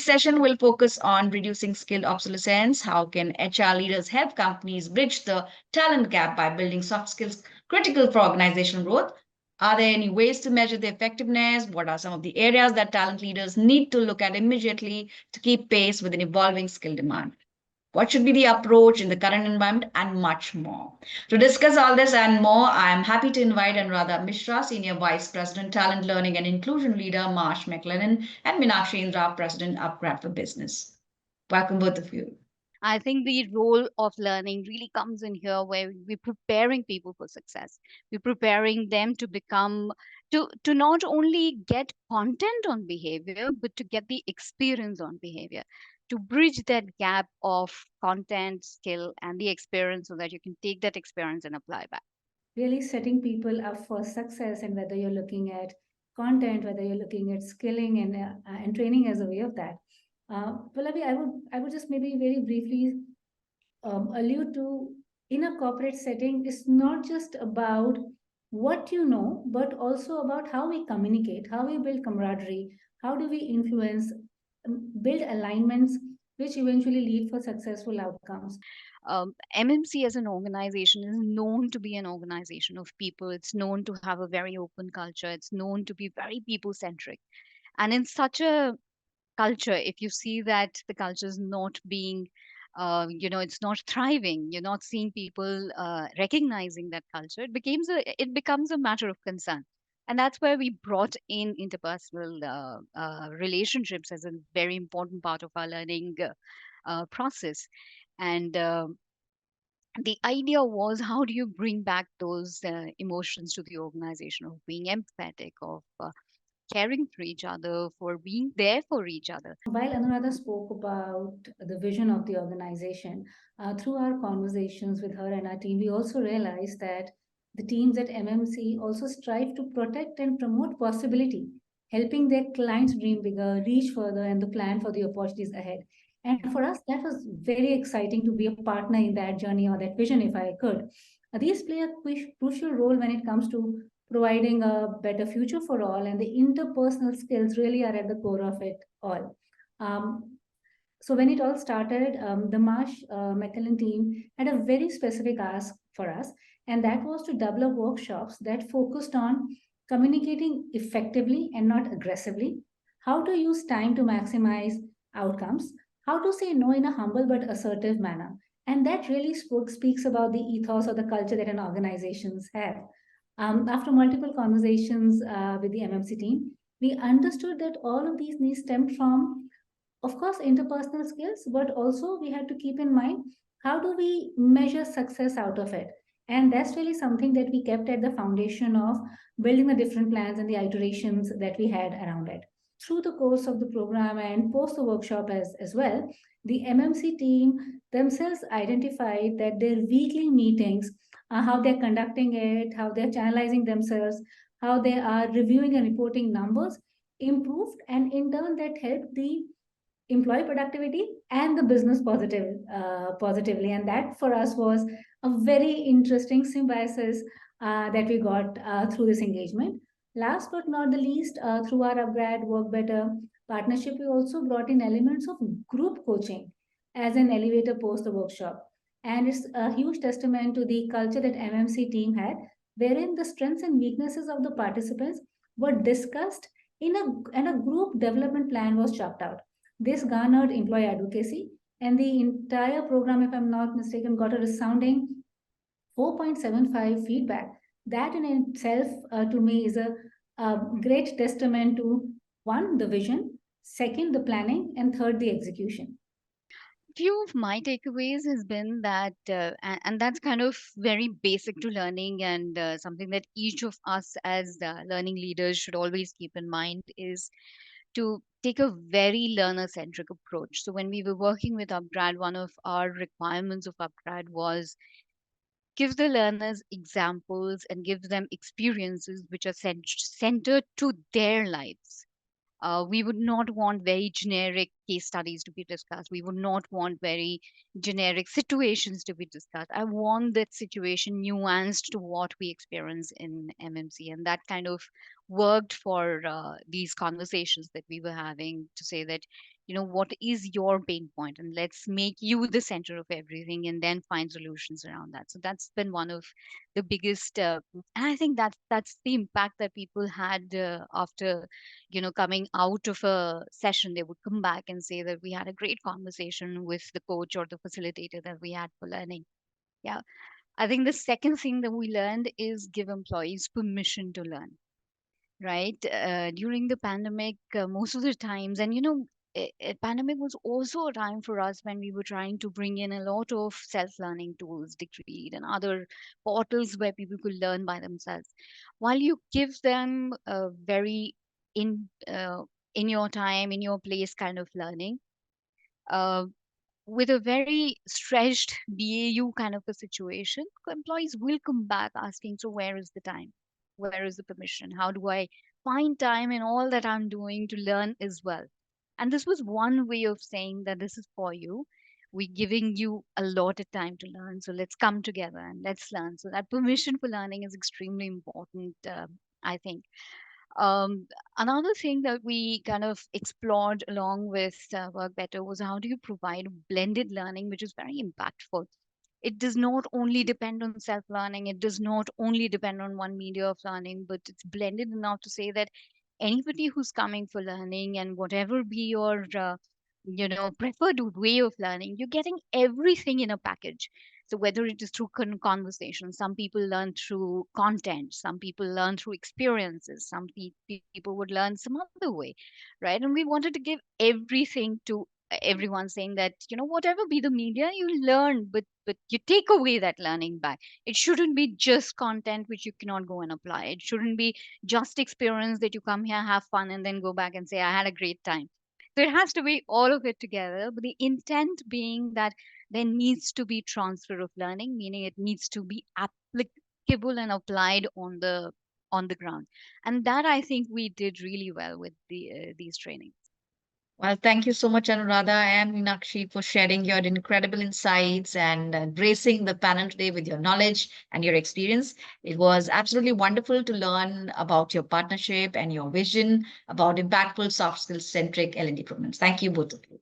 session will focus on reducing skill obsolescence. How can HR leaders help companies bridge the talent gap by building soft skills critical for organizational growth? Are there any ways to measure the effectiveness? What are some of the areas that talent leaders need to look at immediately to keep pace with an evolving skill demand? What should be the approach in the current environment, and much more. To discuss all this and more, I am happy to invite Anuradha Mishra, Senior Vice President, Talent Learning and Inclusion Leader, Marsh McLennan, and Minaxi Indra, President, upGrad for Business. Welcome, both of you. I think the role of learning really comes in here where we're preparing people for success. We're preparing them to become to not only get content on behavior, but to get the experience on behavior, to bridge that gap of content, skill, and the experience so that you can take that experience and apply back. Really setting people up for success, and whether you're looking at content, whether you're looking at skilling and training as a way of that. Pallavi, I would just maybe very briefly allude to, in a corporate setting, it's not just about what you know, but also about how we communicate, how we build camaraderie, how do we influence, build alignments which eventually lead for successful outcomes. MMC as an organization is known to be an organization of people. It's known to have a very open culture. It's known to be very people centric. And in such a culture, if you see that the culture is not being it's not thriving, you're not seeing people recognizing that culture, it becomes a matter of concern. And that's where we brought in interpersonal relationships as a very important part of our learning process. And the idea was, how do you bring back those emotions to the organization, of being empathetic, of caring for each other, for being there for each other. While Anuradha spoke about the vision of the organization, through our conversations with her and our team, we also realized that the teams at MMC also strive to protect and promote possibility, helping their clients dream bigger, reach further, and to plan for the opportunities ahead. And for us, that was very exciting to be a partner in that journey or that vision, if I could. These play a crucial role when it comes to providing a better future for all, and the interpersonal skills really are at the core of it all. So when it all started, the Marsh McLennan team had a very specific ask for us, and that was to develop workshops that focused on communicating effectively and not aggressively, how to use time to maximize outcomes, how to say no in a humble but assertive manner. And that really speaks about the ethos or the culture that an organizations have. After multiple conversations with the MMC team, we understood that all of these needs stemmed from, of course, interpersonal skills, but also we had to keep in mind, how do we measure success out of it? And that's really something that we kept at the foundation of building the different plans and the iterations that we had around it. Through the course of the program and post the workshop as well, the MMC team themselves identified that their weekly meetings, how they're conducting it, how they're channelizing themselves, how they are reviewing and reporting numbers, improved, and in turn that helped the employee productivity and the business positively. And that for us was a very interesting symbiosis that we got through this engagement. Last but not the least, through our upgrad work better partnership, we also brought in elements of group coaching as an elevator post the workshop. And it's a huge testament to the culture that MMC team had, wherein the strengths and weaknesses of the participants were discussed and a group development plan was chalked out. This garnered employee advocacy, and the entire program, if I'm not mistaken, got a resounding 4.75 feedback. That in itself, to me, is a great testament to one, the vision, second, the planning, and third, the execution. Few of my takeaways has been that, and that's kind of very basic to learning, and something that each of us as learning leaders should always keep in mind, is to take a very learner centric approach. So when we were working with upgrad, one of our requirements of upgrad was give the learners examples and give them experiences which are centered to their lives. We would not want very generic case studies to be discussed. We would not want very generic situations to be discussed. I want that situation nuanced to what we experience in MMC. And that kind of worked for these conversations that we were having, to say that what is your pain point, and let's make you the center of everything and then find solutions around that. So that's been one of the biggest, and I think that's the impact that people had after coming out of a session. They would come back and say that we had a great conversation with the coach or the facilitator that we had for learning. Yeah, I think the second thing that we learned is give employees permission to learn, right? During the pandemic, most of the times, and pandemic was also a time for us when we were trying to bring in a lot of self-learning tools, Degreed, and other portals where people could learn by themselves. While you give them a very in uh, in your time, in your place kind of learning, uh, with a very stretched BAU kind of a situation, employees will come back asking, so where is the time? Where is the permission? How do I find time in all that I'm doing to learn as well? And this was one way of saying that this is for you. We're giving you a lot of time to learn. So let's come together and let's learn. So that permission for learning is extremely important, I think. um, Another thing that we kind of explored along with Work Better was how do you provide blended learning, which is very impactful. It does not only depend on self learning, it does not only depend on one media of learning, but it's blended enough to say that anybody who's coming for learning and whatever be your preferred way of learning, you're getting everything in a package. So whether it is through conversation, some people learn through content, some people learn through experiences, some people would learn some other way, right? And we wanted to give everything to everyone, saying that whatever be the media, you learn, but you take away that learning back. It shouldn't be just content which you cannot go and apply. It shouldn't be just experience that you come here, have fun, and then go back and say I had a great time. So it has to be all of it together, but the intent being that there needs to be transfer of learning, meaning it needs to be applicable and applied on the ground. And that I think we did really well with these trainings. Well, thank you so much, Anuradha and Meenakshi, for sharing your incredible insights and gracing the panel today with your knowledge and your experience. It was absolutely wonderful to learn about your partnership and your vision about impactful soft skills centric L&D programs. Thank you, both of you.